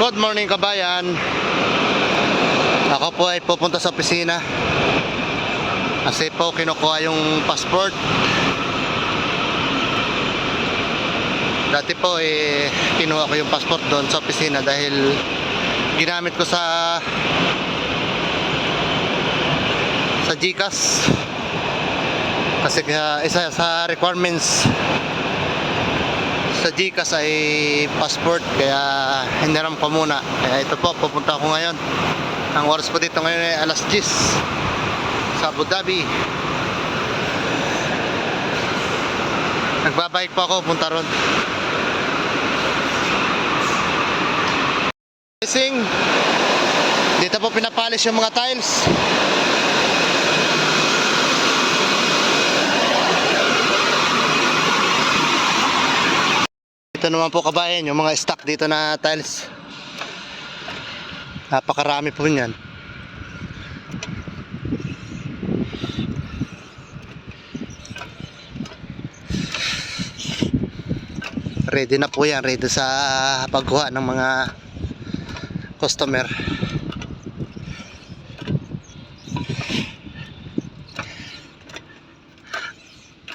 Good morning kabayan. Ako po ay pupunta sa opisina kasi po kinukuha yung passport. Dati po kinuha ko yung passport doon sa opisina dahil ginamit ko sa GCash kasi isa sa requirements sa GCash ay passport, kaya hiniram ko muna. Kaya ito po, pupunta ako ngayon. Ang oras po dito ngayon ay alas 10 sa Abu Dhabi. Nagbabike po ako punta ron. Dito po pinapalis yung mga tiles. Ito naman po kabayan, yung mga stock dito na tiles. Napakarami po niyan. Ready na po yan, ready sa pagkuha ng mga customer.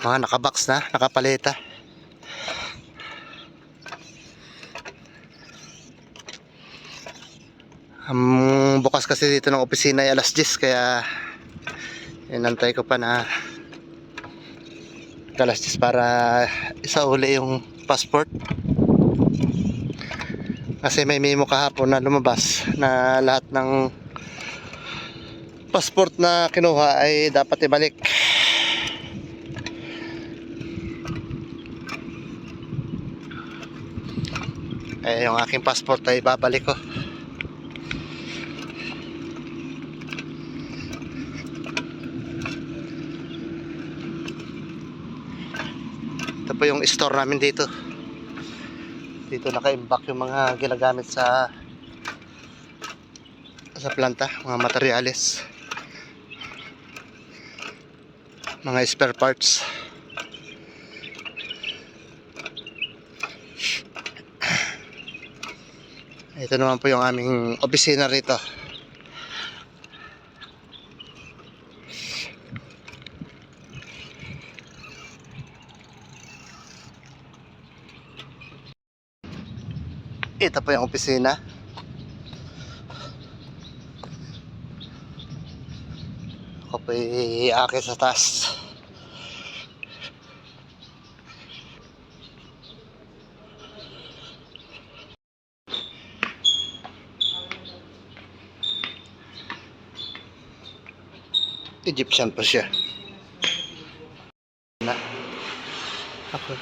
Mga nakabox na, nakapaleta. Bukas kasi dito ng opisina ay alas 10, kaya inantay ko pa na alas 10 para isauli yung passport. Kasi may memo kahapon na lumabas na lahat ng passport na kinuha ay dapat ibalik. Yung aking passport ay babalik ko. Ito po yung store namin dito. Dito naka-imbak yung mga ginagamit sa planta, mga materyales, mga spare parts. Ito naman po yung aming opisina rito. Ito po yung opisina. Ako po iaakit sa taas. Egyptian po siya.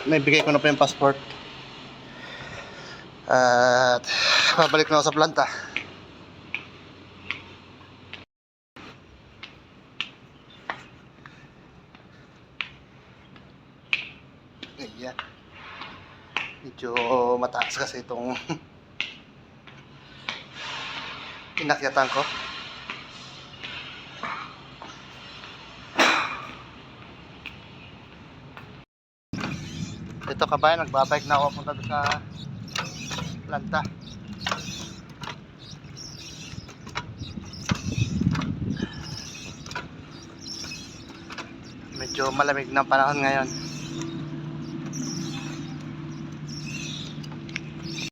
Naibigay ko na po yung passport. At babalik na ako sa planta. Ayan. Medyo mataas kasi itong inakyatan ko. Ito kabayan, nagbabike na ako punta sa planta. Medyo malamig na panahon ngayon.